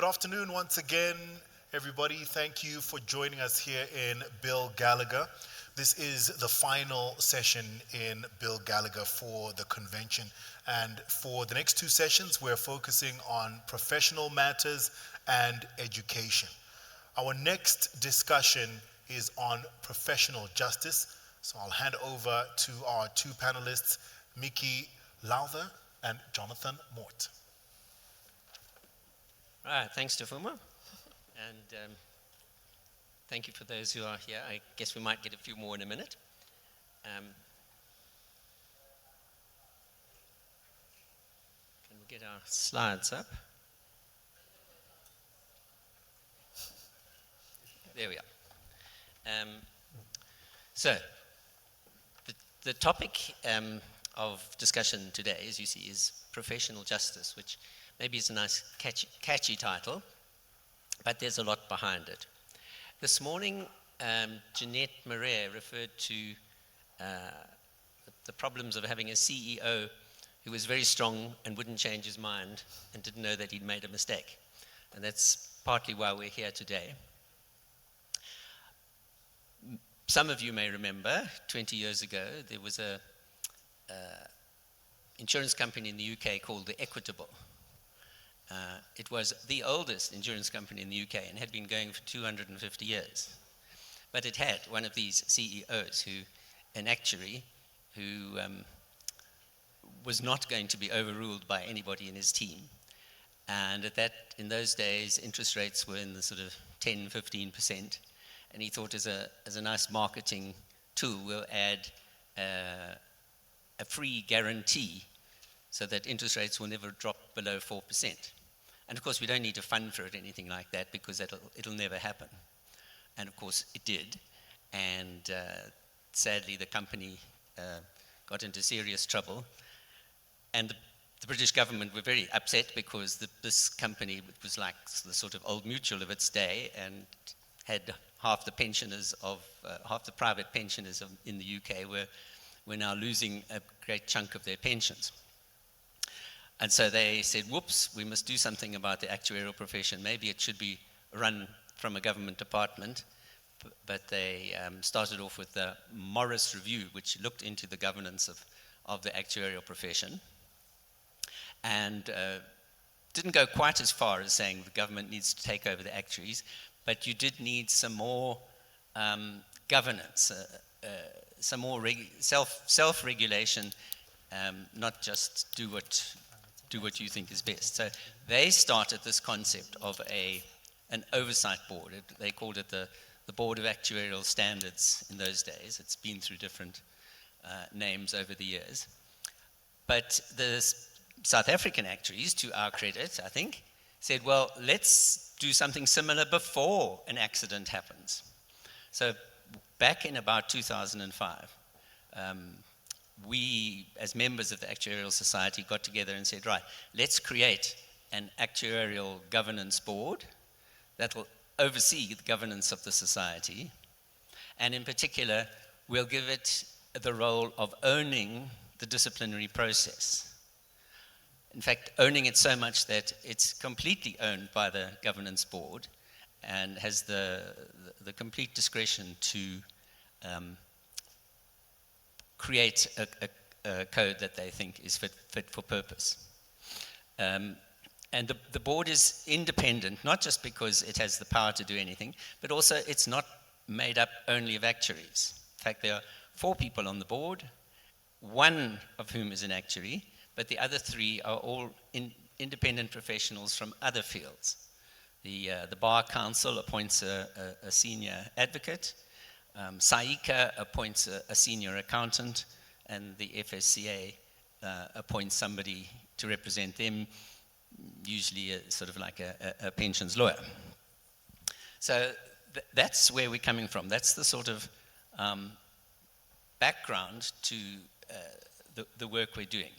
Good afternoon once again, everybody. Thank you for joining us here in Bill Gallagher. This is the final session in Bill Gallagher for the convention. And for the next two sessions, we're focusing on professional matters and education. Our next discussion is on professional justice. So I'll hand over to our two panelists, Mickey Lowther and Jonathan MORT. All right, thanks, Tafuma. And thank you for those who are here. I guess we might get a few more in a minute. Can we get our slides up? There we are. So, the topic of discussion today, as you see, is professional justice, which maybe is a nice catchy title, but there's a lot behind it. This morning, Jeanette Marais referred to the problems of having a CEO who was very strong and wouldn't change his mind and didn't know that he'd made a mistake. And that's partly why we're here today. Some of you may remember, 20 years ago, there was a insurance company in the UK called the Equitable. It was the oldest insurance company in the UK and had been going for 250 years. But it had one of these CEOs, an actuary, who was not going to be overruled by anybody in his team. And in those days, interest rates were in the sort of 10, 15%. And he thought as a nice marketing tool, we'll add a free guarantee so that interest rates will never drop below 4%. And of course, we don't need to fund for it, anything like that, because it'll never happen. And of course, it did. And sadly, the company got into serious trouble. And the British government were very upset because this company was like the sort of Old Mutual of its day and had half the private pensioners in the UK were now losing a great chunk of their pensions. And so they said, whoops, we must do something about the actuarial profession. Maybe it should be run from a government department. But they started off with the Morris Review, which looked into the governance of the actuarial profession. And didn't go quite as far as saying the government needs to take over the actuaries, but you did need some more governance, some more self-regulation, not just do what you think is best. So they started this concept of an oversight board. They called it the Board of Actuarial Standards in those days. It's been through different names over the years. But the South African actuaries, to our credit, I think, said, well, let's do something similar before an accident happens. So back in about 2005, we, as members of the Actuarial Society, got together and said, right, let's create an actuarial governance board that will oversee the governance of the society. And in particular, we'll give it the role of owning the disciplinary process. In fact, owning it so much that it's completely owned by the governance board and has the complete discretion to create a code that they think is fit for purpose. And the board is independent, not just because it has the power to do anything, but also it's not made up only of actuaries. In fact, there are 4 people on the board, one of whom is an actuary, but the other 3 are all independent professionals from other fields. The Bar Council appoints a senior advocate, SAICA appoints a senior accountant, and the FSCA appoints somebody to represent them, usually sort of like a pensions lawyer. So that's where we're coming from. That's the sort of background to the work we're doing.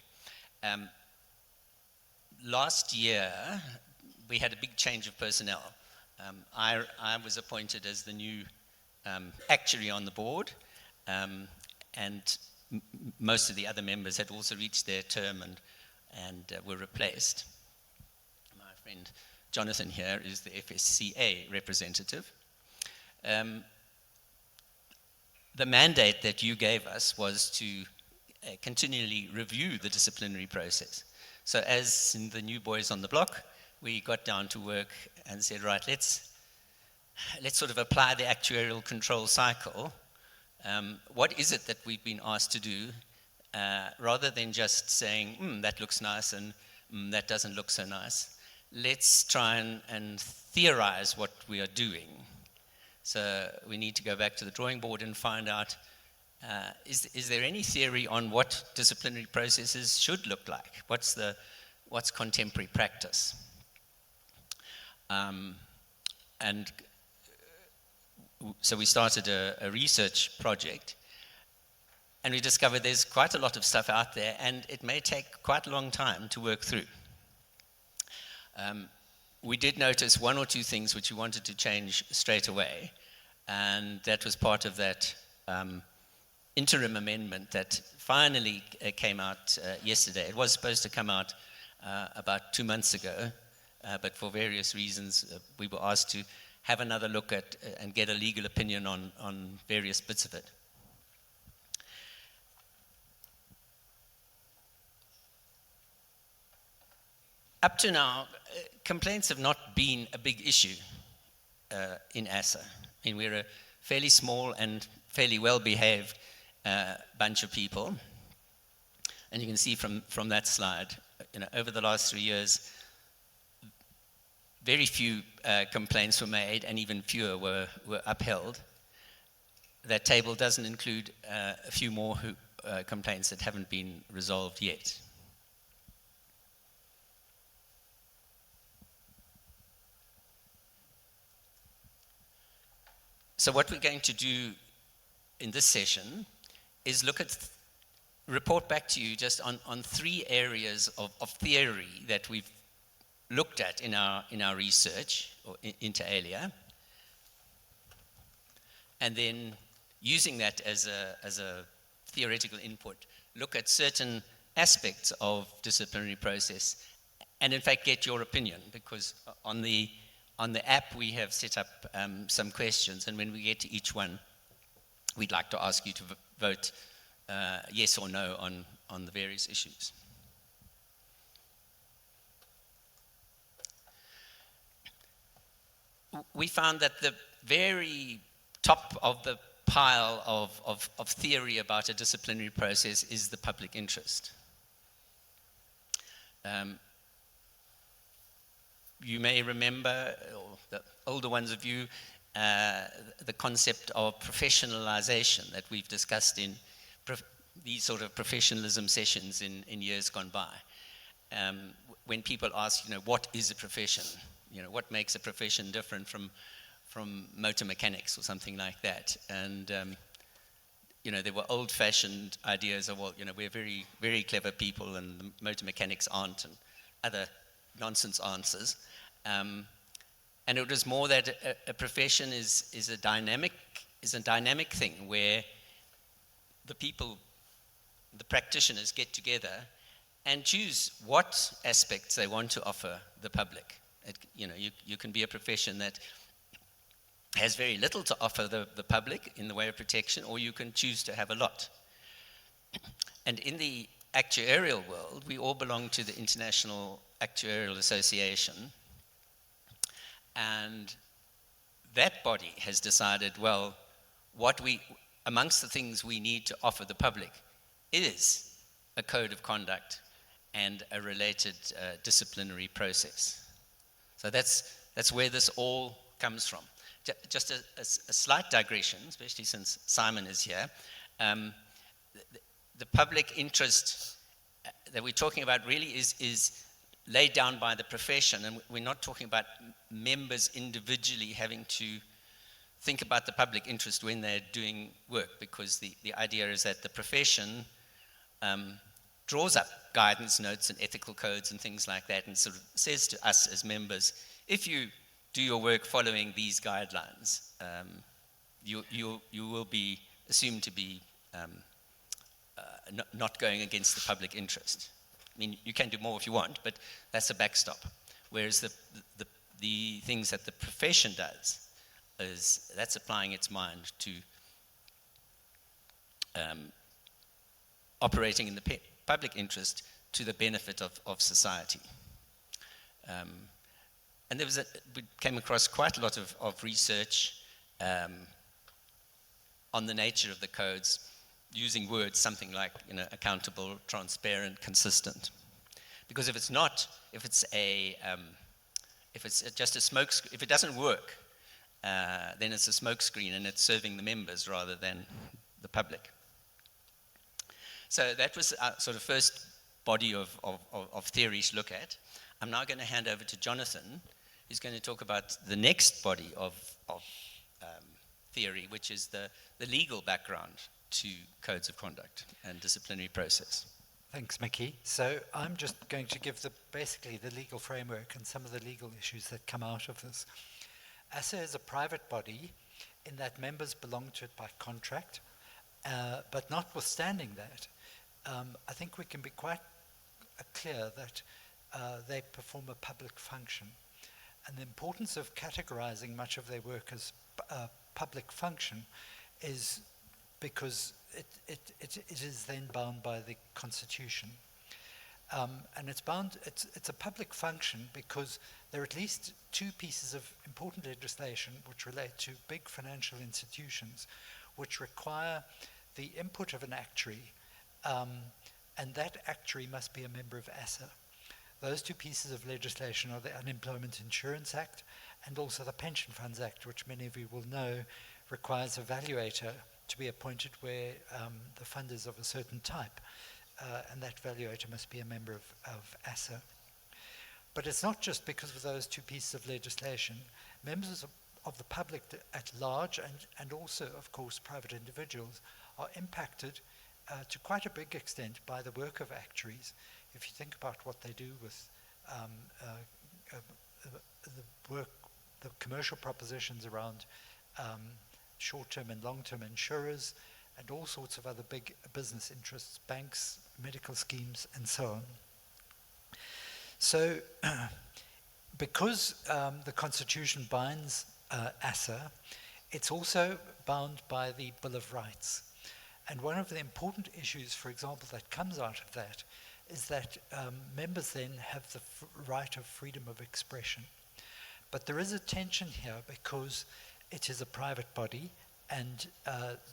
Last year, we had a big change of personnel. I was appointed as the new actuary on the board, and most of the other members had also reached their term and were replaced. My friend Jonathan here is the FSCA representative. The mandate that you gave us was to continually review the disciplinary process. So as in the new boys on the block, we got down to work and said, right, let's sort of apply the actuarial control cycle. What is it that we've been asked to do, rather than just saying, that looks nice and that doesn't look so nice. Let's try and theorize what we are doing. So we need to go back to the drawing board and find out, is there any theory on what disciplinary processes should look like? What's contemporary practice? So we started a research project, and we discovered there's quite a lot of stuff out there, and it may take quite a long time to work through. We did notice one or two things which we wanted to change straight away, and that was part of that interim amendment that finally came out yesterday. It was supposed to come out about 2 months ago, but for various reasons we were asked to have another look at and get a legal opinion on various bits of it. Up to now, complaints have not been a big issue in ASA. I mean, we're a fairly small and fairly well-behaved bunch of people. And you can see from that slide, over the last 3 years, very few complaints were made, and even fewer were upheld. That table doesn't include a few more complaints that haven't been resolved yet. So what we're going to do in this session is report back to you just on 3 areas of theory that we've looked at in our research or inter alia, and then using that as a theoretical input, look at certain aspects of disciplinary process, and in fact get your opinion, because on the app we have set up some questions, and when we get to each one, we'd like to ask you to vote yes or no on the various issues. We found that the very top of the pile of theory about a disciplinary process is the public interest. You may remember, or the older ones of you, the concept of professionalization that we've discussed in these sort of professionalism sessions in years gone by. When people ask, what is a profession? What makes a profession different from motor mechanics or something like that? And there were old-fashioned ideas of, we're very, very clever people, and the motor mechanics aren't, and other nonsense answers. And it was more that a profession is a dynamic thing where the practitioners get together and choose what aspects they want to offer the public. You can be a profession that has very little to offer the public in the way of protection, or you can choose to have a lot. And in the actuarial world, we all belong to the International Actuarial Association, and that body has decided, well, amongst the things we need to offer the public is a code of conduct and a related disciplinary process. So that's where this all comes from. Just a slight digression, especially since Simon is here. The public interest that we're talking about really is laid down by the profession, and we're not talking about members individually having to think about the public interest when they're doing work, because the idea is that the profession draws up guidance notes and ethical codes and things like that, and sort of says to us as members, if you do your work following these guidelines, you will be assumed to be not going against the public interest. I mean, you can do more if you want, but that's a backstop. Whereas the the things that the profession does is that's applying its mind to operating in the public interest to the benefit of society. And we came across quite a lot of research on the nature of the codes, using words something like, accountable, transparent, consistent. Because if it doesn't work, then it's a smokescreen and it's serving the members rather than the public. So that was our sort of first body of theory to look at. I'm now going to hand over to Jonathan, who's going to talk about the next body of theory, which is the legal background to codes of conduct and disciplinary process. Thanks, Mickey. So I'm just going to give basically the legal framework and some of the legal issues that come out of this. ASA is a private body in that members belong to it by contract, but notwithstanding that, I think we can be quite clear that they perform a public function. And the importance of categorizing much of their work as public function is because it is then bound by the Constitution. And it's a public function because there are at least two pieces of important legislation which relate to big financial institutions which require the input of an actuary, and that actuary must be a member of ASA. Those two pieces of legislation are the Unemployment Insurance Act and also the Pension Funds Act, which many of you will know requires a valuator to be appointed where the fund is of a certain type, and that valuator must be a member of ASA. But it's not just because of those two pieces of legislation. Members of the public at large and also, of course, private individuals are impacted to quite a big extent by the work of actuaries. If you think about what they do with the commercial propositions around short-term and long-term insurers and all sorts of other big business interests, banks, medical schemes, and so on. So because the Constitution binds ASA, it's also bound by the Bill of Rights. And one of the important issues, for example, that comes out of that is that members then have the right of freedom of expression. But there is a tension here because it is a private body, and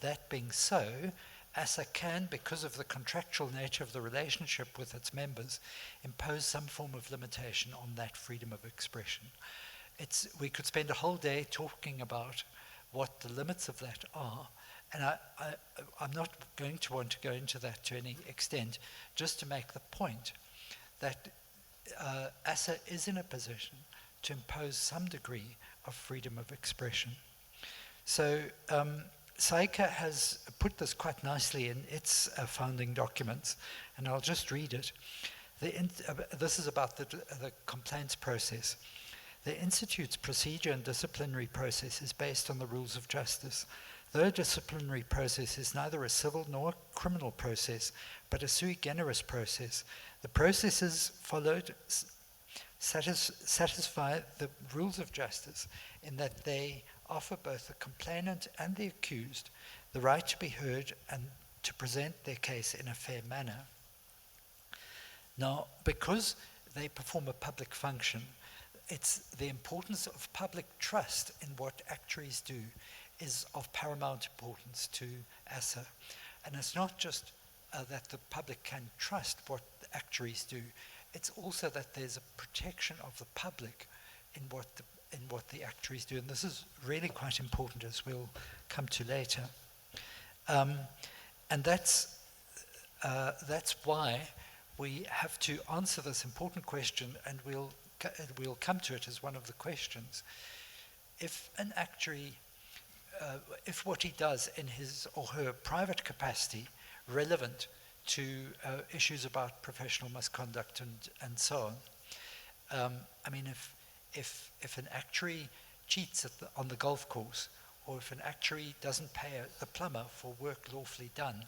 that being so, ASA can, because of the contractual nature of the relationship with its members, impose some form of limitation on that freedom of expression. We could spend a whole day talking about what the limits of that are, and I'm not going to want to go into that to any extent, just to make the point that ASA is in a position to impose some degree of freedom of expression. So SAICA has put this quite nicely in its founding documents, and I'll just read it. This is about the complaints process. The Institute's procedure and disciplinary process is based on the rules of justice. Though a disciplinary process is neither a civil nor a criminal process, but a sui generis process, the processes followed satisfy the rules of justice in that they offer both the complainant and the accused the right to be heard and to present their case in a fair manner. Now, because they perform a public function, it's the importance of public trust in what actuaries do is of paramount importance to ASA. And it's not just that the public can trust what the actuaries do, it's also that there's a protection of the public in what the actuaries do. And this is really quite important, as we'll come to later. And that's why we have to answer this important question, and we'll come to it as one of the questions. If an actuary, if what he does in his or her private capacity relevant to issues about professional misconduct and so on, I mean, if an actuary cheats on the golf course, or if an actuary doesn't pay the plumber for work lawfully done,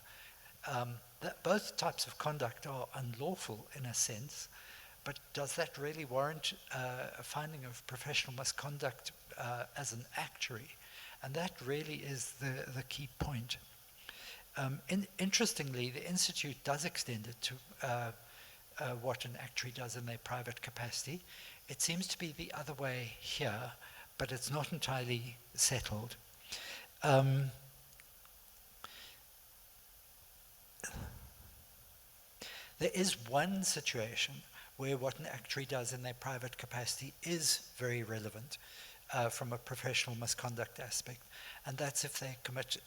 both types of conduct are unlawful in a sense, but does that really warrant a finding of professional misconduct as an actuary? And that really is the key point. Interestingly, the Institute does extend it to what an actuary does in their private capacity. It seems to be the other way here, but it's not entirely settled. There is one situation where what an actuary does in their private capacity is very relevant from a professional misconduct aspect, and that's if they commit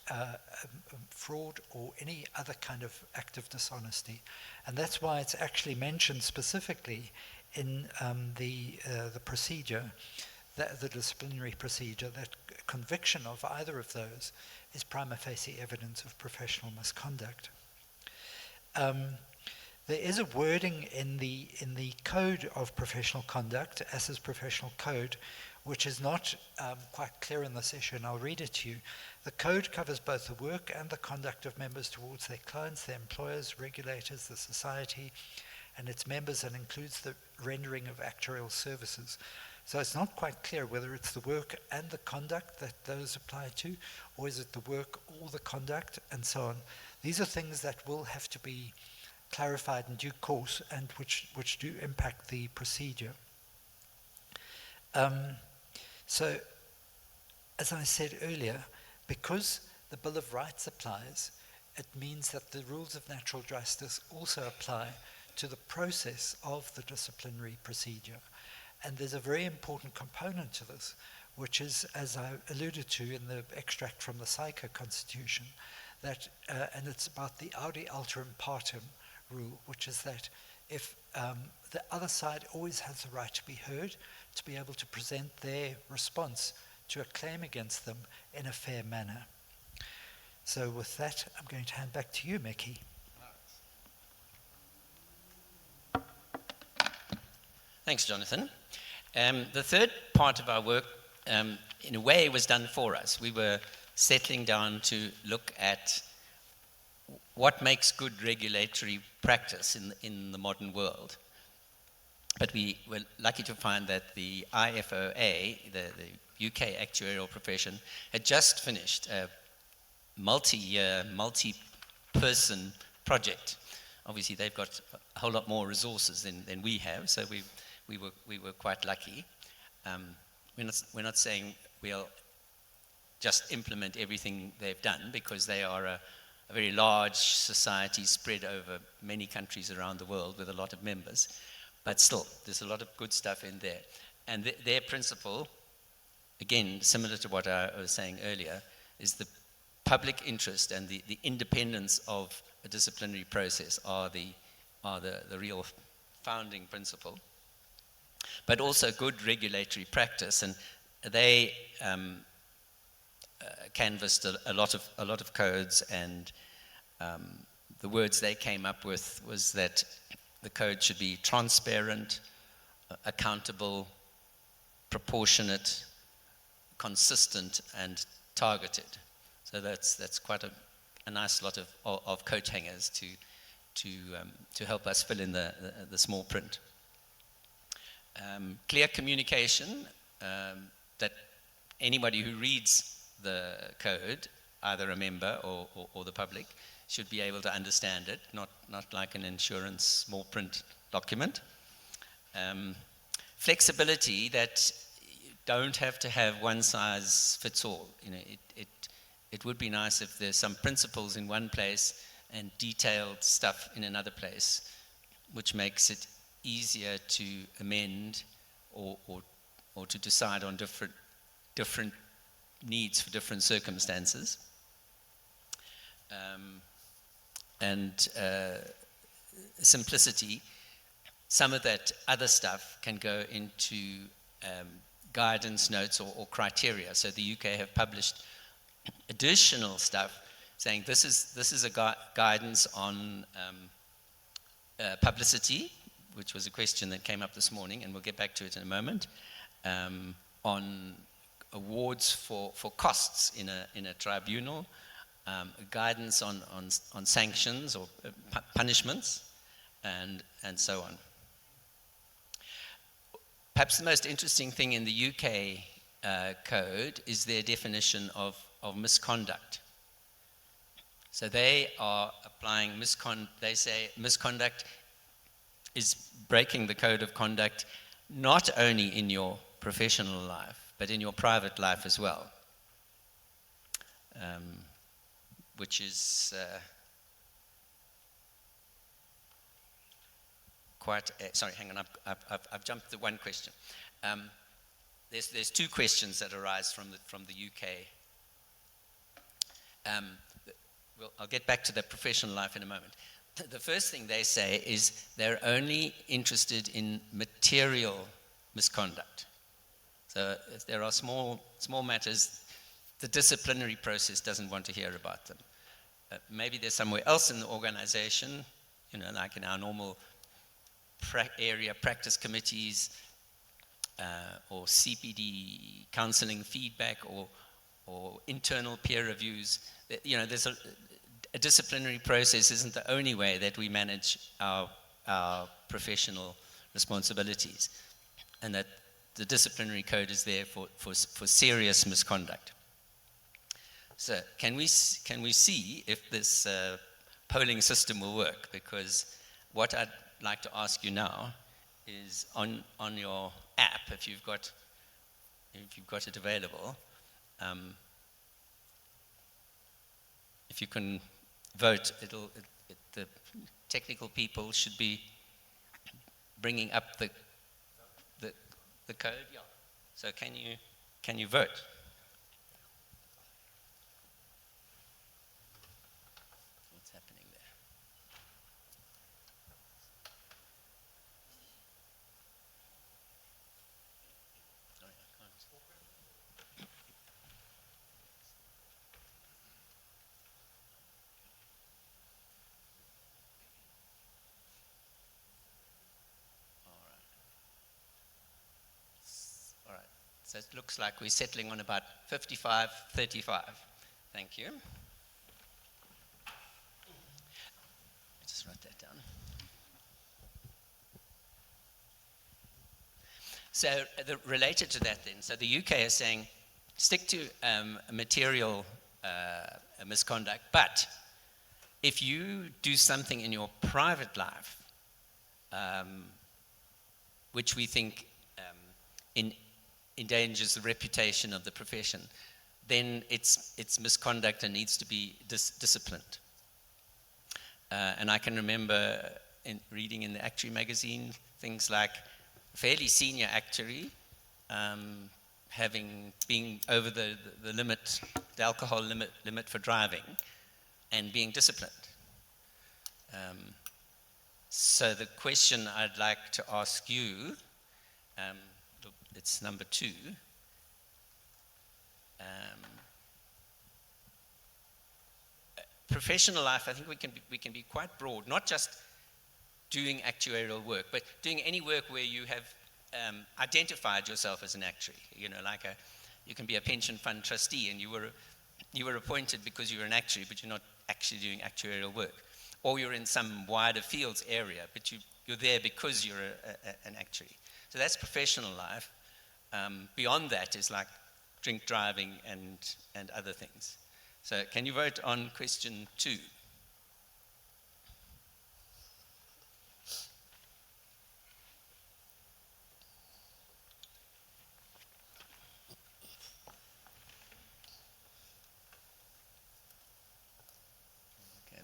fraud or any other kind of act of dishonesty. And that's why it's actually mentioned specifically in the procedure, the disciplinary procedure, that conviction of either of those is prima facie evidence of professional misconduct. There is a wording in the Code of Professional Conduct, ASA's Professional Code, which is not quite clear in this issue, and I'll read it to you. The code covers both the work and the conduct of members towards their clients, their employers, regulators, the society, and its members, and includes the rendering of actuarial services. So it's not quite clear whether it's the work and the conduct that those apply to, or is it the work or the conduct, and so on. These are things that will have to be clarified in due course, and which do impact the procedure. So, as I said earlier, because the Bill of Rights applies, it means that the rules of natural justice also apply to the process of the disciplinary procedure. And there's a very important component to this, which is, as I alluded to in the extract from the Psycho Constitution, that, and it's about the audi alteram partem rule, which is that if the other side always has the right to be heard, to be able to present their response to a claim against them in a fair manner. So with that, I'm going to hand back to you, Mickey. Thanks, Jonathan. The third part of our work, in a way, was done for us. We were settling down to look at what makes good regulatory practice in the modern world. But we were lucky to find that the IFOA, the UK actuarial profession, had just finished a multi-year, multi-person project. Obviously, they've got a whole lot more resources than we have, so we were quite lucky. We're not saying we'll just implement everything they've done, because they are a very large society spread over many countries around the world with a lot of members. But still, there's a lot of good stuff in there. And their principle, again, similar to what I was saying earlier, is the public interest and the independence of a disciplinary process are the real founding principle. But also good regulatory practice, and they canvassed a lot of codes, and the words they came up with was that the code should be transparent, accountable, proportionate, consistent, and targeted. So that's quite a nice lot of coat hangers to help us fill in the small print. Clear communication, that anybody who reads the code, either a member or the public, should be able to understand it, not like an insurance small print document. Flexibility, that you don't have to have one size fits all. You know, it would be nice if there's some principles in one place and detailed stuff in another place, which makes it easier to amend or to decide on different needs for different circumstances. And simplicity, some of that other stuff can go into guidance notes or criteria. So the UK have published additional stuff saying this is a guidance on publicity, which was a question that came up this morning, and we'll get back to it in a moment, on awards for costs in a tribunal, guidance on sanctions or punishments, and so on. Perhaps the most interesting thing in the UK code is their definition of misconduct. So they are applying they say misconduct is breaking the code of conduct not only in your professional life, but in your private life as well, which is sorry, hang on, I've jumped the one question. There's two questions that arise from the UK. I'll get back to the professional life in a moment. The first thing they say is they're only interested in material misconduct. So if there are small matters, the disciplinary process doesn't want to hear about them. Maybe there's somewhere else in the organization, like in our normal area practice committees or CPD counseling feedback or internal peer reviews. There's a disciplinary process isn't the only way that we manage our professional responsibilities, and that the disciplinary code is there for serious misconduct. So can we see if this polling system will work? Because what I'd like to ask you now is on your app, if you've got it available, if you can vote, the technical people should be bringing up the code. Yeah. So can you vote? What's happening there? Sorry, I can't. All right. So it looks like we're settling on about 55-35. Thank you. Just write that down. So related to that then, so the UK is saying stick to material misconduct, but if you do something in your private life, which we think endangers the reputation of the profession, then it's misconduct and needs to be disciplined. And I can remember reading in the Actuary magazine things like a fairly senior actuary being over the limit, the alcohol limit for driving, and being disciplined. So the question I'd like to ask you, it's number 2. Professional life, I think we can be quite broad, not just doing actuarial work, but doing any work where you have identified yourself as an actuary. You can be a pension fund trustee, and you were appointed because you were an actuary, but you're not actually doing actuarial work. Or you're in some wider fields area, but you're there because you're an actuary. So that's professional life. Beyond that is like drink driving and other things. So can you vote on question 2? Okay,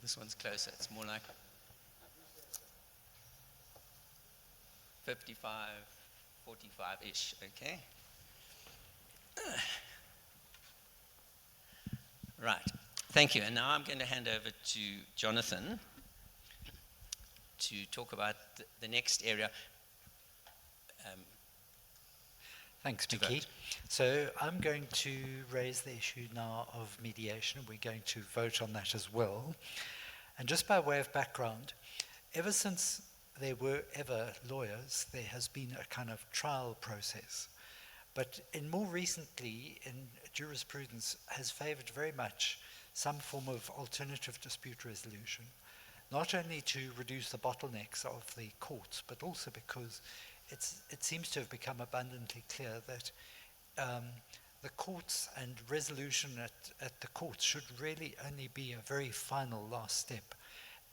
this one's closer. It's more like 55, 45-ish, okay? Right, thank you. And now I'm going to hand over to Jonathan to talk about the next area. Thanks, Mickey. So I'm going to raise the issue now of mediation. We're going to vote on that as well. And just by way of background, ever since there were ever lawyers, there has been a kind of trial process. But more recently, in jurisprudence, has favored very much some form of alternative dispute resolution, not only to reduce the bottlenecks of the courts, but also because it seems to have become abundantly clear that the courts and resolution at the courts should really only be a very final last step.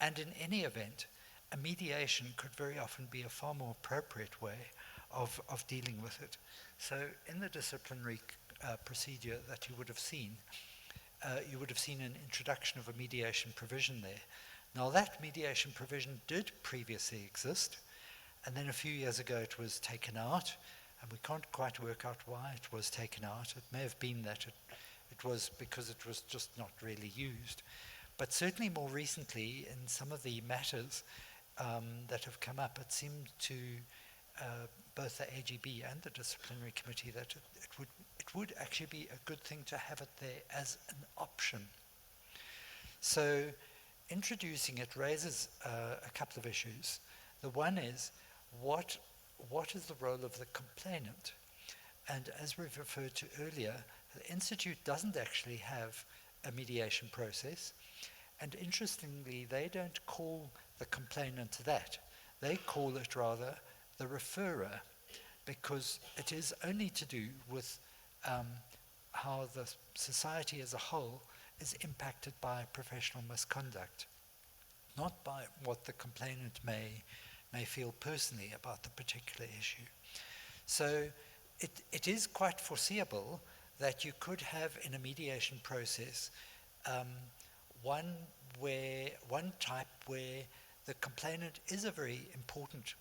And in any event, a mediation could very often be a far more appropriate way of dealing with it. So in the disciplinary procedure that you would have seen an introduction of a mediation provision there. Now that mediation provision did previously exist, and then a few years ago it was taken out, and we can't quite work out why it was taken out. It may have been that it was because it was just not really used. But certainly more recently, in some of the matters that have come up, it seemed to both the AGB and the disciplinary committee that it would actually be a good thing to have it there as an option. So introducing it raises a couple of issues. The one is, what is the role of the complainant? And as we've referred to earlier, the Institute doesn't actually have a mediation process. And interestingly, they don't call the complainant that. They call it rather the referrer, because it is only to do with how the society as a whole is impacted by professional misconduct, not by what the complainant may feel personally about the particular issue. So it is quite foreseeable that you could have in a mediation process one type where the complainant is a very important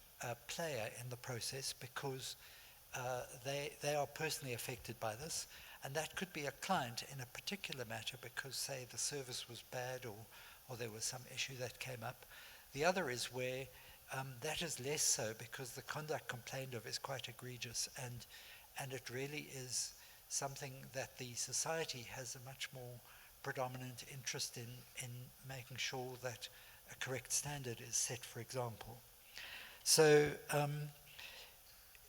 player in the process, because they are personally affected by this, and that could be a client in a particular matter because, say, the service was bad or there was some issue that came up. The other is where that is less so because the conduct complained of is quite egregious, and it really is something that the society has a much more predominant interest in making sure that a correct standard is set, for example. So,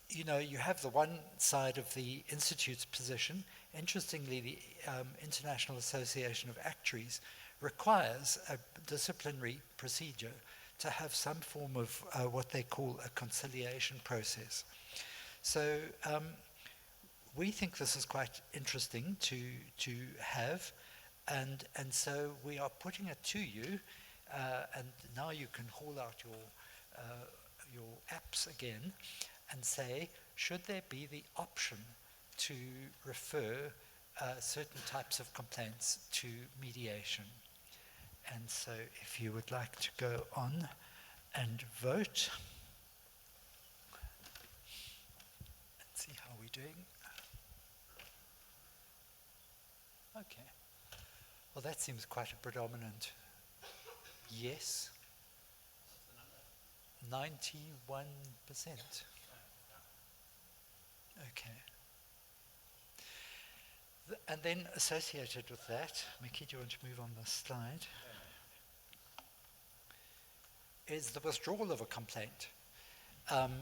you have the one side of the Institute's position. Interestingly, the International Association of Actuaries requires a disciplinary procedure to have some form of what they call a conciliation process. So we think this is quite interesting to have, and so we are putting it to you, and now you can haul out your apps again and say, should there be the option to refer certain types of complaints to mediation? And so if you would like to go on and vote. Let's see how we're doing. Okay. Well, that seems quite a predominant yes. 91%. Okay. And then associated with that, Mickey, do you want to move on the slide? Is the withdrawal of a complaint. And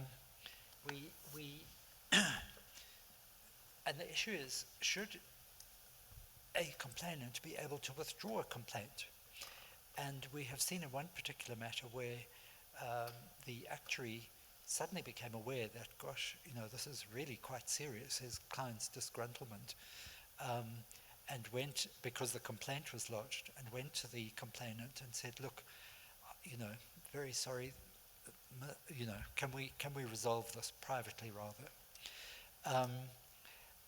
the issue is, should a complainant be able to withdraw a complaint? And we have seen in one particular matter where the actuary suddenly became aware that, gosh, this is really quite serious, his client's disgruntlement, and went, because the complaint was lodged, and went to the complainant and said, look, very sorry, can we resolve this privately rather?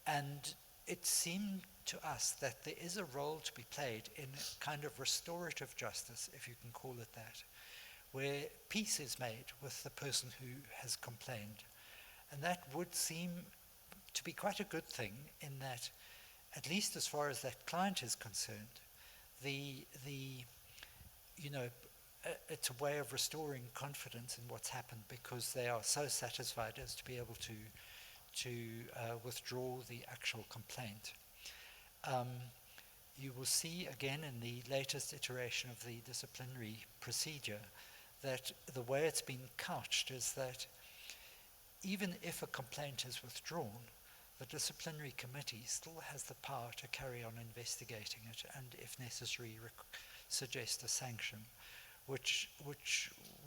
And it seemed to us that there is a role to be played in a kind of restorative justice, if you can call it that, where peace is made with the person who has complained. And that would seem to be quite a good thing, in that, at least as far as that client is concerned, it's a way of restoring confidence in what's happened, because they are so satisfied as to be able to withdraw the actual complaint. You will see again in the latest iteration of the disciplinary procedure that the way it's been couched is that even if a complaint is withdrawn, the disciplinary committee still has the power to carry on investigating it and, if necessary, suggest a sanction, which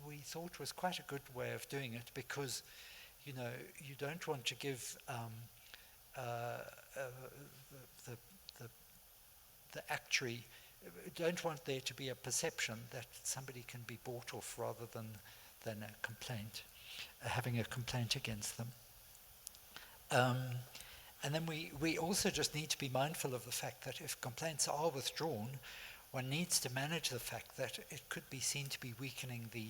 we thought was quite a good way of doing it, because you don't want to give the, the, the actuary, don't want there to be a perception that somebody can be bought off rather than a complaint, having a complaint against them. And then we also just need to be mindful of the fact that if complaints are withdrawn, one needs to manage the fact that it could be seen to be weakening the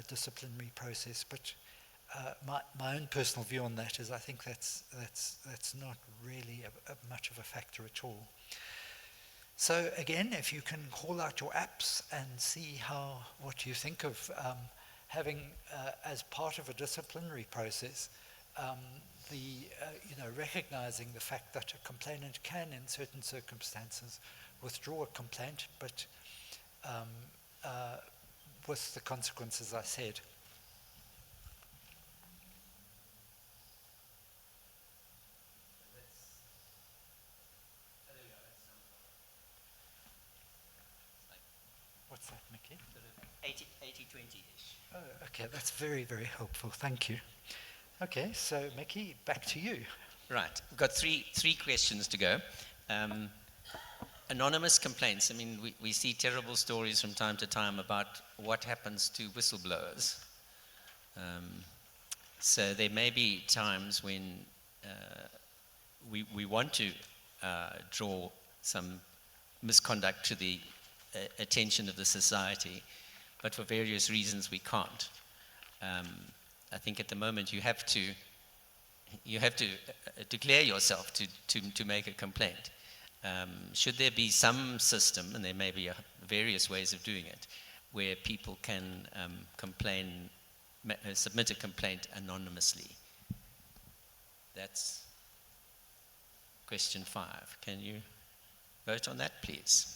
disciplinary process. But my own personal view on that is I think that's not really much of a factor at all. So again, if you can call out your apps and see what you think of having as part of a disciplinary process, recognizing the fact that a complainant can, in certain circumstances, withdraw a complaint, but with the consequences I said. What's that, Mickey? 80-20-ish. Oh, okay, that's very, very helpful. Thank you. Okay, so Mickey, back to you. Right, we've got three questions to go. Anonymous complaints. I mean, we see terrible stories from time to time about what happens to whistleblowers. So there may be times when we want to draw some misconduct to the attention of the society, but for various reasons we can't. I think at the moment you have to declare yourself to make a complaint. Should there be some system, and there may be various ways of doing it, where people can submit a complaint anonymously? That's question 5. Can you vote on that, please?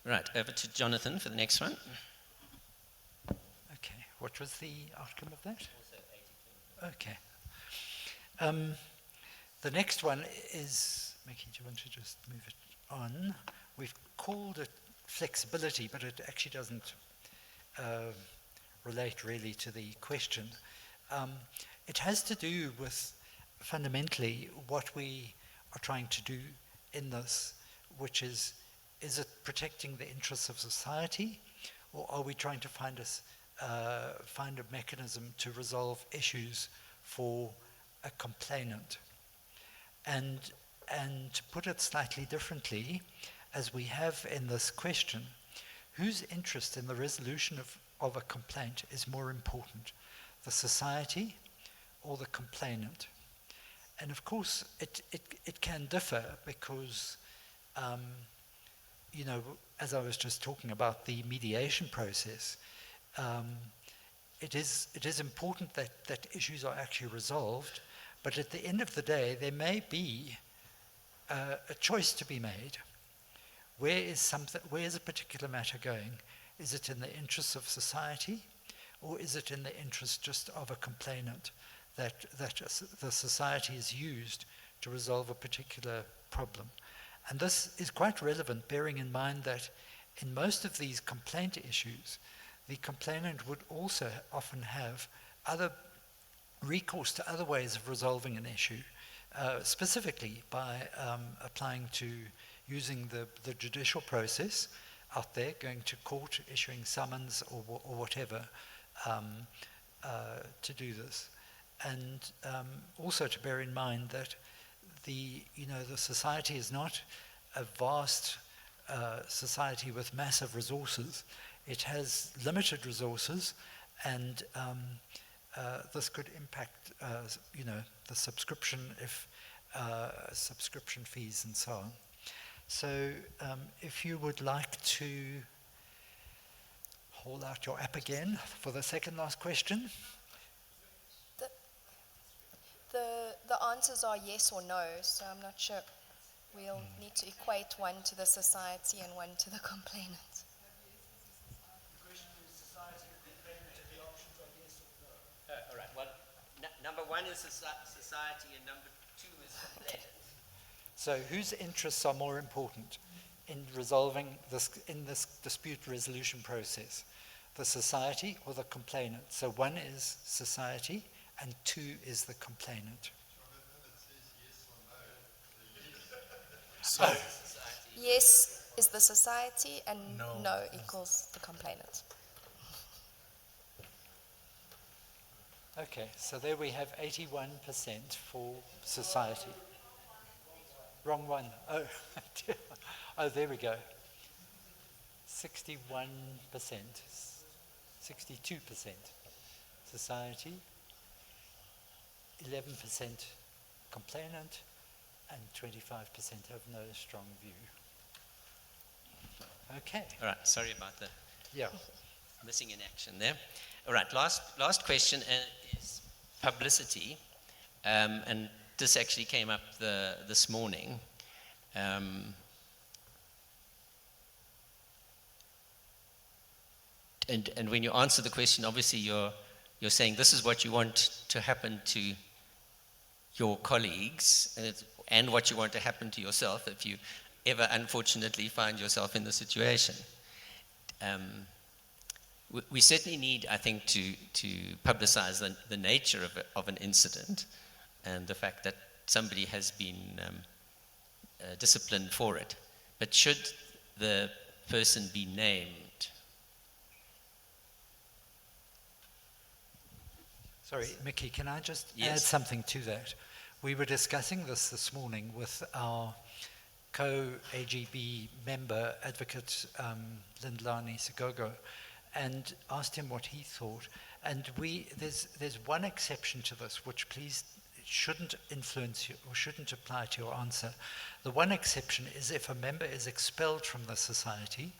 Right, over to Jonathan for the next one. Okay, what was the outcome of that? Also 80-20. Okay. The next one is, Mickey, do you want to just move it on? We've called it flexibility, but it actually doesn't relate really to the question. It has to do with fundamentally what we are trying to do in this, which is it protecting the interests of society, or are we trying to find a mechanism to resolve issues for a complainant? And to put it slightly differently, as we have in this question, whose interest in the resolution of a complaint is more important, the society or the complainant? And of course, it can differ because as I was just talking about the mediation process, it is important that issues are actually resolved, but at the end of the day, there may be a choice to be made. Where is a particular matter going? Is it in the interests of society, or is it in the interest just of a complainant that the society is used to resolve a particular problem? And this is quite relevant, bearing in mind that in most of these complaint issues, the complainant would also often have other recourse to other ways of resolving an issue, specifically by applying to using the judicial process out there, going to court, issuing summons or whatever to do this. And also to bear in mind that the society is not a vast society with massive resources. It has limited resources, and this could impact the subscription subscription fees and so on. So if you would like to hold out your app again for the second last question. The answers are yes or no, so I'm not sure. We'll need to equate one to the society and one to the complainant. All right. Well, one is society and number two is complainant. So whose interests are more important in resolving this, in this dispute resolution process? The society or the complainant? So one is society and two is the complainant. So, Yes is the society, and No. no equals the complainant. Okay, so there we have 81% for society. Wrong one. Oh, oh, there we go. 61%, 62% society, 11% complainant, and 25% have no strong view. Okay, All right, sorry about the yeah. missing in action there. All right, last question is publicity, and this actually came up this morning. And when you answer the question, obviously you're saying this is what you want to happen to your colleagues, and what you want to happen to yourself if you ever unfortunately find yourself in the situation. We certainly need, I think, to publicize the nature of an incident and the fact that somebody has been disciplined for it. But should the person be named? Sorry, Mickey, can I just add Yes. something to that? We were discussing this morning with our co-AGB member, Advocate Lindlani Sigogo, and asked him what he thought. And there's one exception to this, which please shouldn't influence you or shouldn't apply to your answer. The one exception is if a member is expelled from the society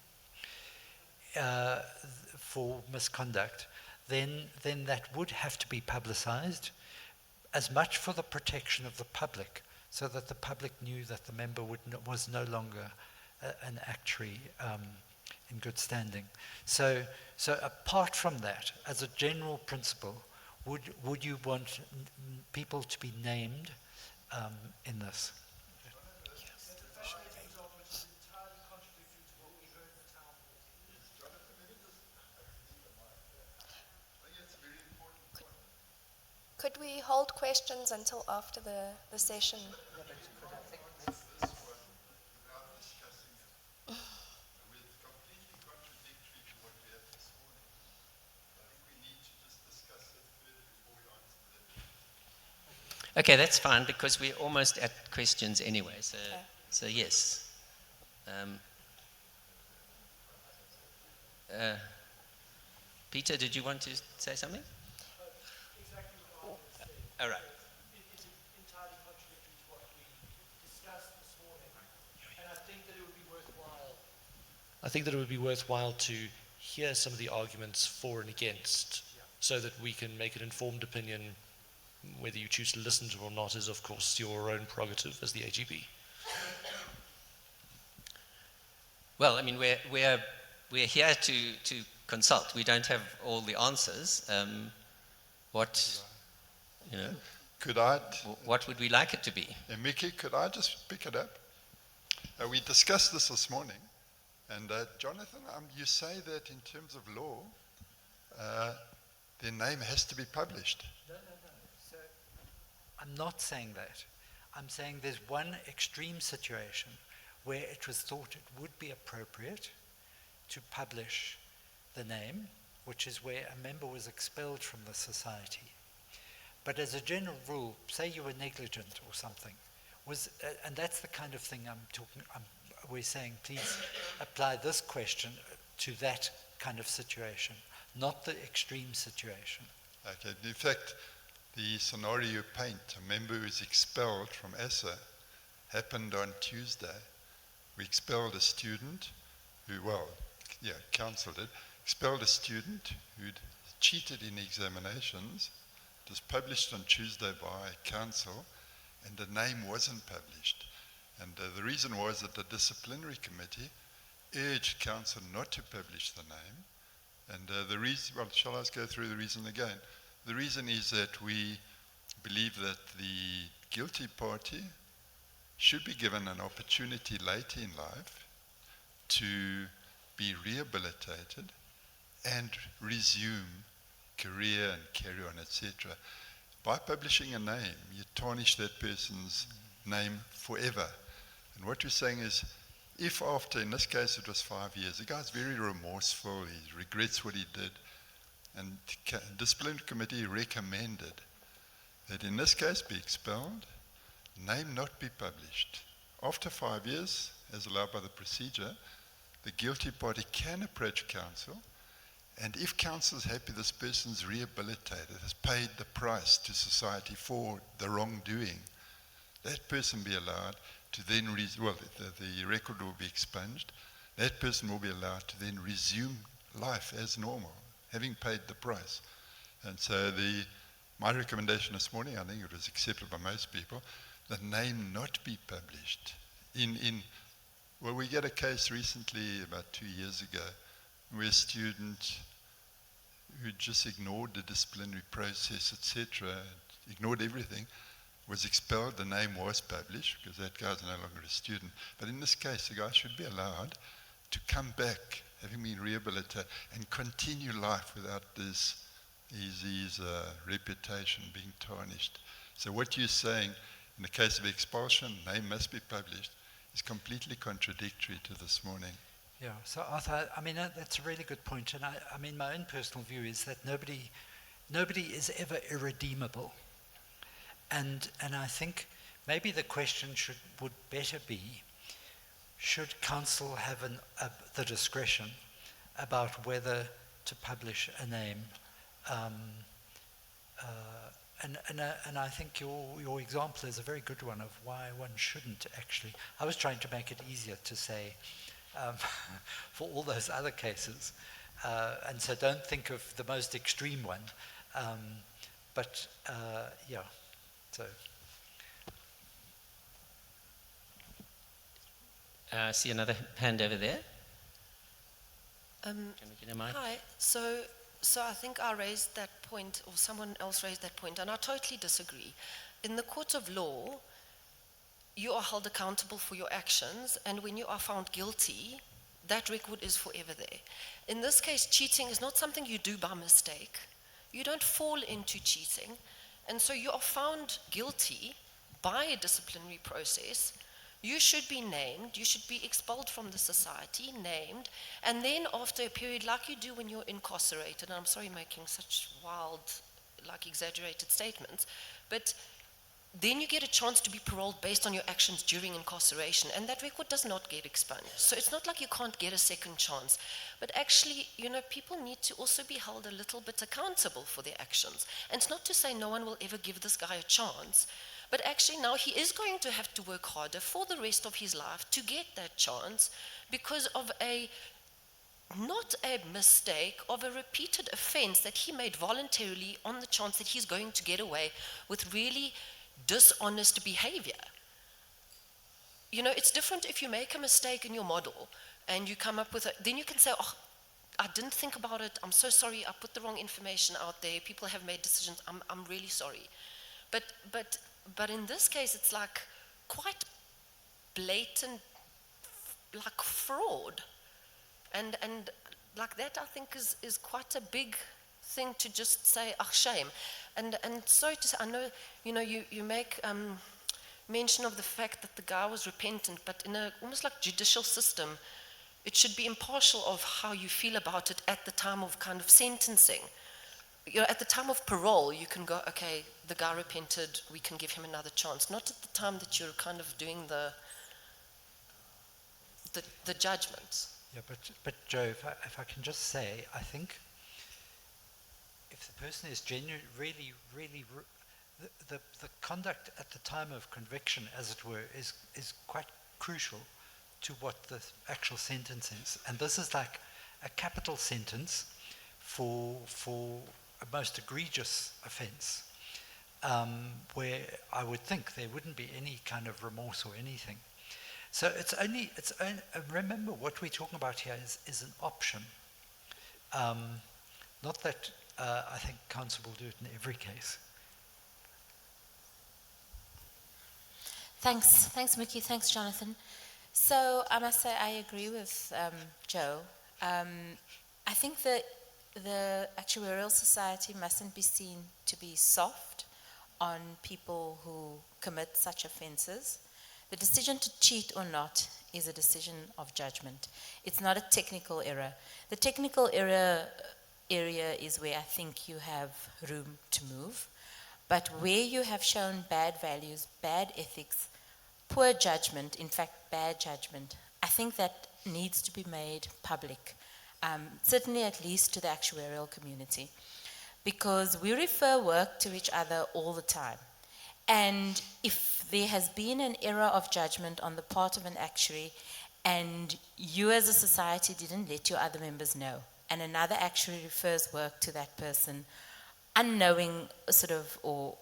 for misconduct, then that would have to be publicized, as much for the protection of the public, so that the public knew that the member was no longer an actuary in good standing. So apart from that, as a general principle, would you want people to be named in this? Could we hold questions until after the session? Okay, that's fine because we're almost at questions anyway. So, Okay. so yes. Peter, did you want to say something? All right. It's entirely contradictory to what we discussed this morning, and I think that it would be worthwhile. I think that it would be worthwhile to hear some of the arguments for and against, so that we can make an informed opinion. Whether you choose to listen to it or not is, of course, your own prerogative as the AGB. Well, I mean, we're here to consult. We don't have all the answers. What would we like it to be? Mickey, could I just pick it up? We discussed this morning, and Jonathan, you say that in terms of law, their name has to be published. No. So I'm not saying that. I'm saying there's one extreme situation where it was thought it would be appropriate to publish the name, which is where a member was expelled from the society. But as a general rule, say you were negligent or something, and that's the kind of thing we're saying, please apply this question to that kind of situation, not the extreme situation. Okay, in fact, the scenario you paint, a member who is expelled from ESSA, happened on Tuesday. We expelled a student council did, expelled a student who'd cheated in examinations. It was published on Tuesday by council, and the name wasn't published. And the reason was that the disciplinary committee urged council not to publish the name. And the reason, shall I go through the reason again? The reason is that we believe that the guilty party should be given an opportunity later in life to be rehabilitated and resume career and carry on, etc. By publishing a name, you tarnish that person's name forever. And what we're saying is, if after, in this case it was 5 years, the guy's very remorseful, he regrets what he did, and the disciplinary committee recommended that in this case be expelled, name not be published. After 5 years, as allowed by the procedure, the guilty party can approach council, and if council is happy this person's rehabilitated, has paid the price to society for the wrongdoing, that person be allowed to then, the record will be expunged, that person will be allowed to then resume life as normal, having paid the price. And so my recommendation this morning, I think it was accepted by most people, the name not be published. Well, we get a case recently, about 2 years ago, where a student who just ignored the disciplinary process, etc., ignored everything, was expelled. The name was published because that guy's no longer a student. But in this case, the guy should be allowed to come back, having been rehabilitated, and continue life without his reputation being tarnished. So what you're saying, in the case of expulsion, name must be published, is completely contradictory to this morning. Yeah, so Arthur, I mean, that's a really good point. And I mean, my own personal view is that nobody is ever irredeemable. And I think maybe the question would better be, should council have the discretion about whether to publish a name? And I think your example is a very good one of why one shouldn't actually. I was trying to make it easier to say for all those other cases. And so don't think of the most extreme one. Yeah, so. I see another hand over there. Can we get a mic? Hi. So I think I raised that point, or someone else raised that point, and I totally disagree. In the court of law, you are held accountable for your actions, and when you are found guilty, that record is forever there. In this case, cheating is not something you do by mistake. You don't fall into cheating, and so you are found guilty by a disciplinary process. You should be named, you should be expelled from the society, named, and then after a period, like you do when you're incarcerated, and I'm sorry making such wild, exaggerated statements, but then you get a chance to be paroled based on your actions during incarceration, and that record does not get expunged. So it's not like you can't get a second chance, but actually, people need to also be held a little bit accountable for their actions. And it's not to say no one will ever give this guy a chance, but actually now he is going to have to work harder for the rest of his life to get that chance because of not a mistake, of a repeated offense that he made voluntarily on the chance that he's going to get away with really dishonest behavior. It's different if you make a mistake in your model and you come up with then you can say, oh, I didn't think about it, I'm so sorry, I put the wrong information out there, people have made decisions, I'm really sorry. But in this case, it's quite blatant, fraud. And that, I think, is quite a big thing to just say, shame. And sorry to say, I know, you make mention of the fact that the guy was repentant, but in almost like judicial system, it should be impartial of how you feel about it at the time of kind of sentencing. At the time of parole, you can go, okay, the guy repented, we can give him another chance. Not at the time that you're kind of doing the judgments. Yeah, but Joe, if I can just say, I think if the person is really, the conduct at the time of conviction, as it were, is quite crucial to what the actual sentence is. And this is like a capital sentence for a most egregious offense, where I would think there wouldn't be any kind of remorse or anything. So it's only remember what we're talking about here is an option. Not that I think council will do it in every case. Thanks, Mickey. Thanks, Jonathan. So I must say I agree with Joe. I think that the actuarial society mustn't be seen to be soft on people who commit such offences. The decision to cheat or not is a decision of judgment. It's not a technical error. The technical error area is where I think you have room to move. But where you have shown bad values, bad ethics, poor judgment, in fact, bad judgment, I think that needs to be made public, certainly at least to the actuarial community, because we refer work to each other all the time. And if there has been an error of judgment on the part of an actuary, and you as a society didn't let your other members know, and another actuary refers work to that person, unknowing sort of, or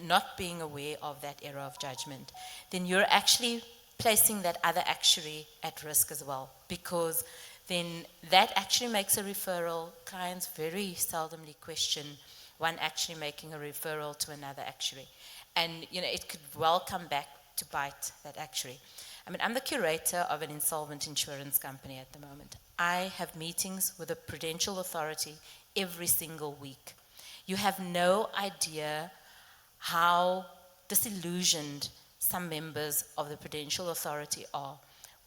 not being aware of that error of judgment, then you're actually placing that other actuary at risk as well, because then that actually makes a referral. Clients very seldomly question one actually making a referral to another actuary. And it could well come back to bite that actuary. I mean, I'm the curator of an insolvent insurance company at the moment. I have meetings with the Prudential Authority every single week. You have no idea how disillusioned some members of the Prudential Authority are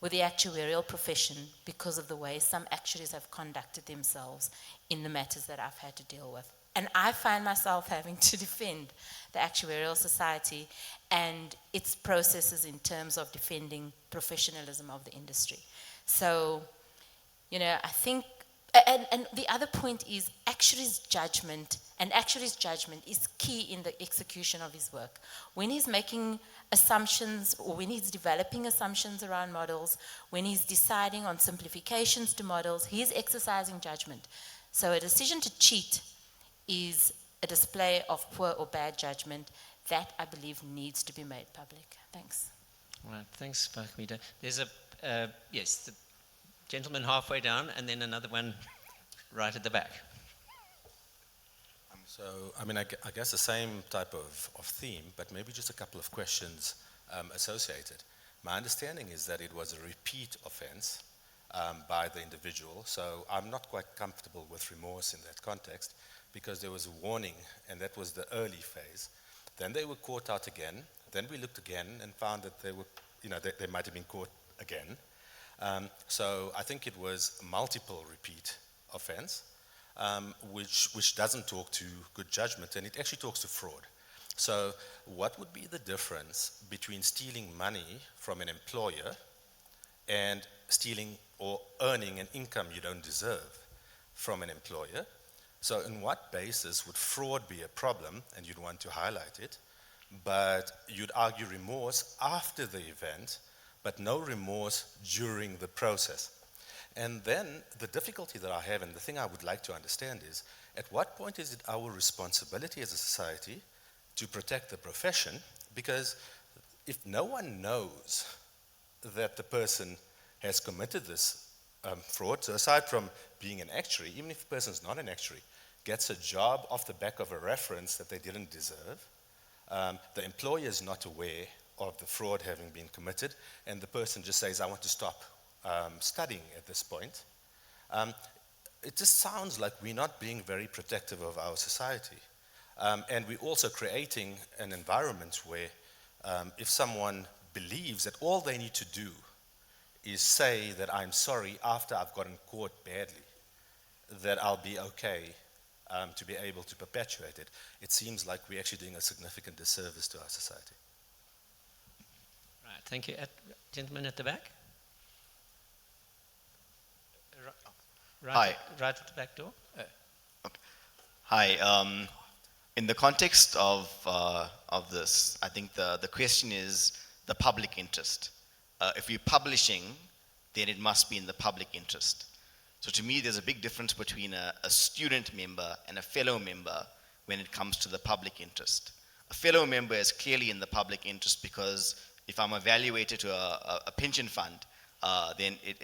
with the actuarial profession because of the way some actuaries have conducted themselves in the matters that I've had to deal with. And I find myself having to defend the Actuarial Society and its processes in terms of defending professionalism of the industry. So, I think, and the other point is actuary's judgment is key in the execution of his work. When he's making assumptions, or when he's developing assumptions around models, when he's deciding on simplifications to models, he's exercising judgment. So a decision to cheat is a display of poor or bad judgment that I believe needs to be made public. Thanks. All right, thanks, Parkmita. There's yes, the gentleman halfway down, and then another one right at the back. So, I guess the same type of theme, but maybe just a couple of questions associated. My understanding is that it was a repeat offense by the individual, so I'm not quite comfortable with remorse in that context, because there was a warning, and that was the early phase. Then they were caught out again. Then we looked again and found that they were, they might have been caught again. So I think it was a multiple repeat offense, which doesn't talk to good judgment, and it actually talks to fraud. So what would be the difference between stealing money from an employer and stealing or earning an income you don't deserve from an employer? So on what basis would fraud be a problem, and you'd want to highlight it, but you'd argue remorse after the event, but no remorse during the process? And then the difficulty that I have, and the thing I would like to understand is, at what point is it our responsibility as a society to protect the profession? Because if no one knows that the person has committed this fraud, so aside from being an actuary, even if the person's not an actuary, gets a job off the back of a reference that they didn't deserve, the employer is not aware of the fraud having been committed, and the person just says, I want to stop studying at this point. It just sounds like we're not being very protective of our society. And we're also creating an environment where if someone believes that all they need to do is say that I'm sorry after I've gotten caught badly, that I'll be okay to be able to perpetuate it, it seems like we're actually doing a significant disservice to our society. Right, thank you. Gentleman at the back. Hi. Right at the back door. Okay. Hi. In the context of this, I think the question is the public interest. If you're publishing, then it must be in the public interest. So to me, there's a big difference between a student member and a fellow member when it comes to the public interest. A fellow member is clearly in the public interest because if I'm evaluated to a pension fund, then it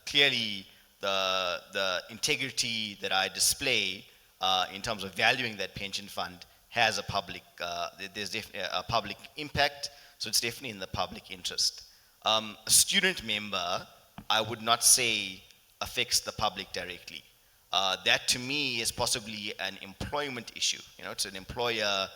clearly the integrity that I display in terms of valuing that pension fund has a public, there's a public impact. So it's definitely in the public interest. A student member, I would not say affects the public directly. That to me is possibly an employment issue. It's an employer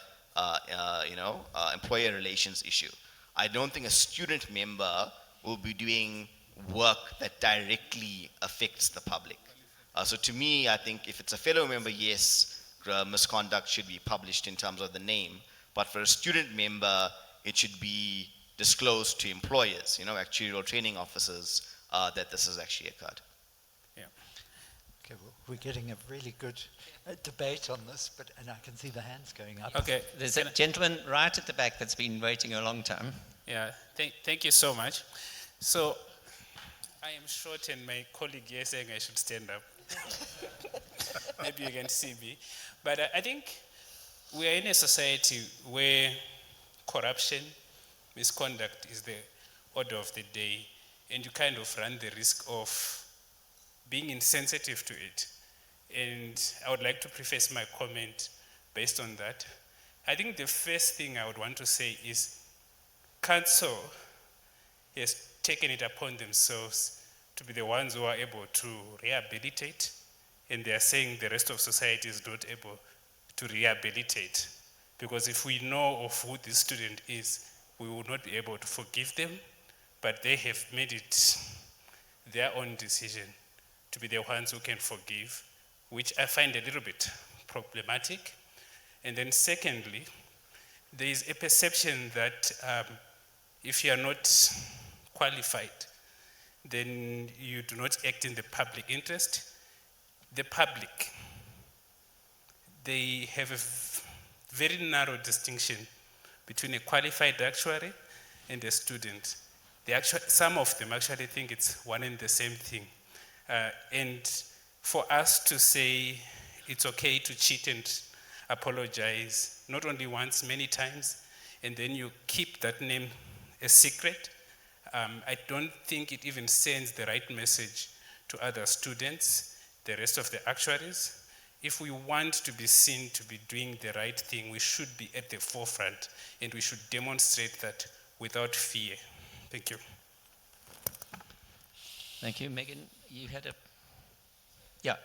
relations issue. I don't think a student member will be doing work that directly affects the public. So to me, I think if it's a fellow member, yes, misconduct should be published in terms of the name. But for a student member, it should be disclosed to employers, actuarial training officers, that this has actually occurred. Okay, well, we're getting a really good debate on this, and I can see the hands going up. Okay. There's a gentleman right at the back that's been waiting a long time. Yeah, thank you so much. So, I am short and my colleague here is saying I should stand up. Maybe you can see me. But I think we are in a society where corruption, misconduct is the order of the day, and you kind of run the risk of being insensitive to it. And I would like to preface my comment based on that. I think the first thing I would want to say is Council has taken it upon themselves to be the ones who are able to rehabilitate, and they are saying the rest of society is not able to rehabilitate. Because if we know of who this student is, we will not be able to forgive them, but they have made it their own decision to be the ones who can forgive, which I find a little bit problematic. And then secondly, there is a perception that if you are not qualified, then you do not act in the public interest. The public, they have a very narrow distinction between a qualified actuary and a student. Some of them actually think it's one and the same thing. And for us to say it's okay to cheat and apologize, not only once, many times, and then you keep that name a secret, I don't think it even sends the right message to other students, the rest of the actuaries. If we want to be seen to be doing the right thing, we should be at the forefront, and we should demonstrate that without fear. Thank you. Thank you. Megan, you had a... Yeah.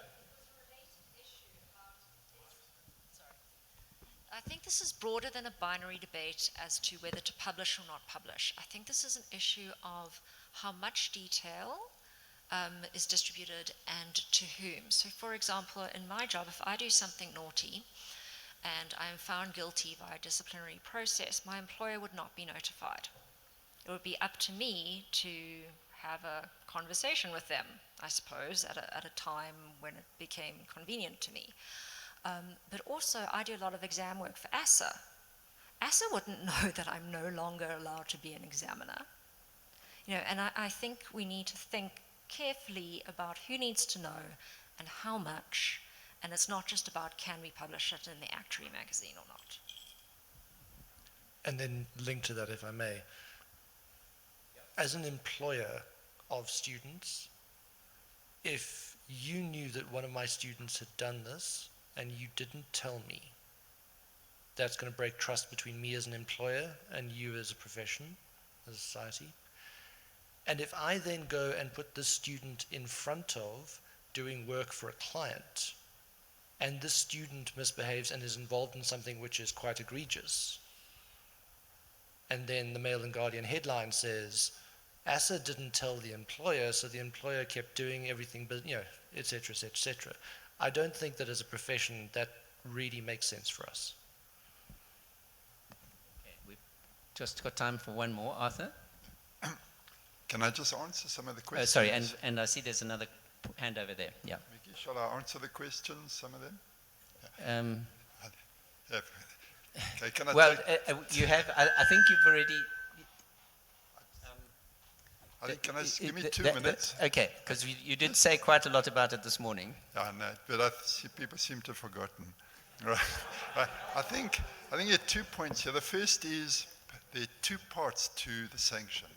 I think this is broader than a binary debate as to whether to publish or not publish. I think this is an issue of how much detail is distributed and to whom. So for example, in my job, if I do something naughty and I am found guilty by a disciplinary process, my employer would not be notified. It would be up to me to have a conversation with them, I suppose, at a time when it became convenient to me. But also, I do a lot of exam work for ASA. ASA wouldn't know that I'm no longer allowed to be an examiner. And I think we need to think carefully about who needs to know and how much, and it's not just about can we publish it in the Actuary magazine or not. And then linked to that, if I may, as an employer of students, if you knew that one of my students had done this and you didn't tell me, that's going to break trust between me as an employer and you as a profession, as a society. And if I then go and put this student in front of doing work for a client, and this student misbehaves and is involved in something which is quite egregious, and then the Mail and Guardian headline says, ASA didn't tell the employer, so the employer kept doing everything, but et cetera, et cetera, et cetera. I don't think that as a profession that really makes sense for us. Okay, we've just got time for one more. Arthur? Can I just answer some of the questions? Sorry, and I see there's another hand over there. Yeah. Mickey, shall I answer the questions, some of them? Yeah. Okay, can I you have, I think you've already... can I just give me 2 minutes? Okay, because you did say quite a lot about it this morning. I know, but people seem to have forgotten. Right. I think there are 2 points here. The first is there are 2 parts to the sanction.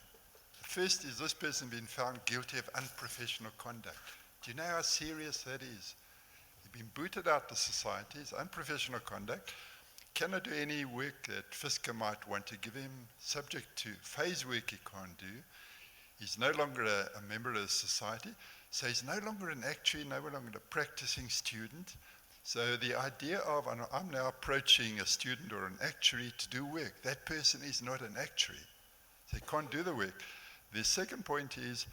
The first is this person being found guilty of unprofessional conduct. Do you know how serious that is? You've been booted out of society, it's unprofessional conduct. cannot do any work that Fisker might want to give him, subject to phase work he can't do. He's no longer a member of the society, so he's no longer an actuary, no longer a practicing student. So the idea of, I'm now approaching a student or an actuary to do work. That person is not an actuary. They can't do the work. The second point is,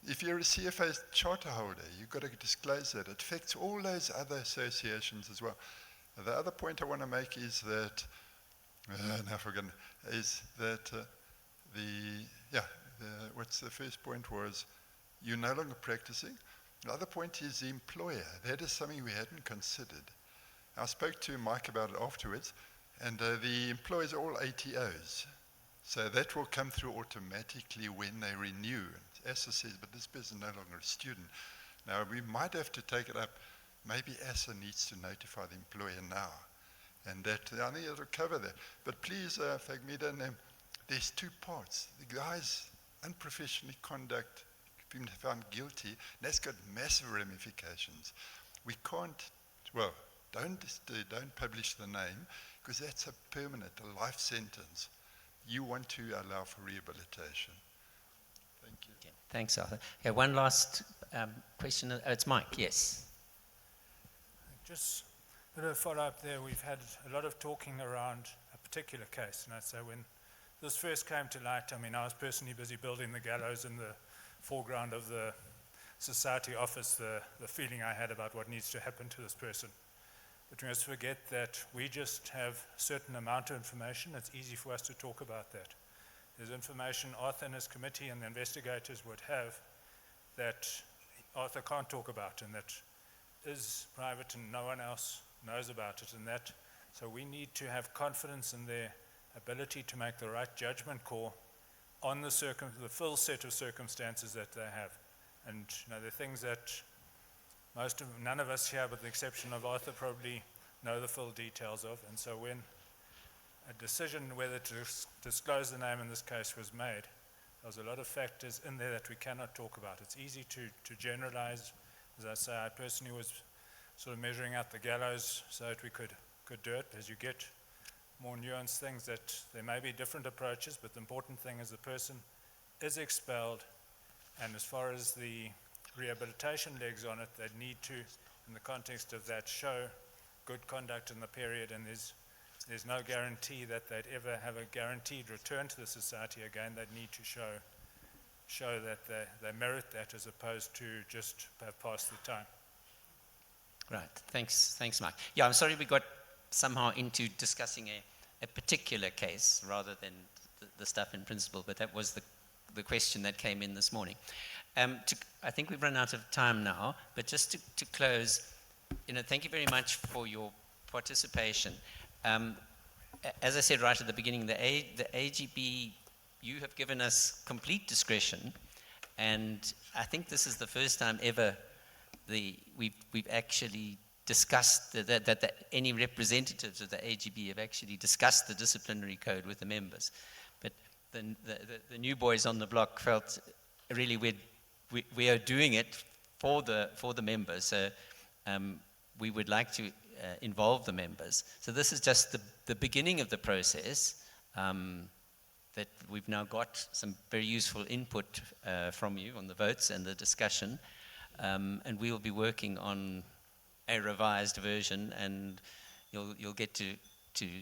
if you're a CFA charter holder, you've got to disclose that. It affects all those other associations as well. The other point I want to make is that, what's the first point was, you're no longer practicing. The other point is the employer. That is something we hadn't considered. I spoke to Mike about it afterwards, and the employers are all ATOs. So that will come through automatically when they renew. ASSA says, but this person is no longer a student. Now, we might have to take it up. Maybe ASSA needs to notify the employer now. And that, I think it'll cover that. But please, Fagmida, there's two parts. The guy's unprofessionally conduct, been found guilty, and that's got massive ramifications. We can't, don't publish the name, because that's a permanent, a life sentence. You want to allow for rehabilitation. Thank you. Okay. Thanks, Arthur. Okay, one last question. It's Mike, yes. Just a bit of a follow-up there. We've had a lot of talking around a particular case. And I'd say when this first came to light, I was personally busy building the gallows in the foreground of the society office, the feeling I had about what needs to happen to this person. But we must forget that we just have a certain amount of information. It's easy for us to talk about that. There's information Arthur and his committee and the investigators would have that Arthur can't talk about and that is private and no one else knows about it. And that, so we need to have confidence in their ability to make the right judgment call on the full set of circumstances that they have. And the things that none of us here, with the exception of Arthur, probably know the full details of. And so when a decision whether to disclose the name in this case was made, there was a lot of factors in there that we cannot talk about. It's easy to generalize. As I say, I personally was sort of measuring out the gallows so that we could do it. As you get more nuanced things, that there may be different approaches, but the important thing is the person is expelled, and as far as the rehabilitation legs on it, they need to, in the context of that, show good conduct in the period, and there's no guarantee that they'd ever have a guaranteed return to the society again. They'd need to show that they merit that as opposed to just have passed the time. Right, thanks Mike. Yeah, I'm sorry we got somehow into discussing a particular case rather than the stuff in principle, but that was the question that came in this morning. I think we've run out of time now, but just to close, thank you very much for your participation. As I said right at the beginning, the AGB, you have given us complete discretion, and I think this is the first time ever we've actually discussed that any representatives of the AGB have actually discussed the disciplinary code with the members. But the new boys on the block felt really we are doing it for the members. So we would like to involve the members. So this is just the beginning of the process, that we've now got some very useful input from you on the votes and the discussion, and we will be working on a revised version, and you'll get to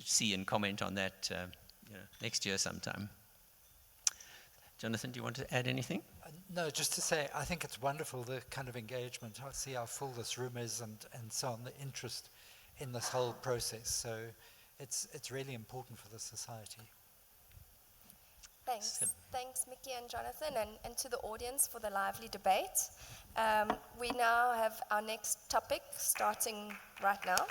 see and comment on that next year sometime. Jonathan, do you want to add anything? No, just to say, I think it's wonderful, the kind of engagement. I see how full this room is and so on, the interest in this whole process. So it's really important for the society. Thanks, Mickey and Jonathan, and to the audience for the lively debate. We now have our next topic starting right now.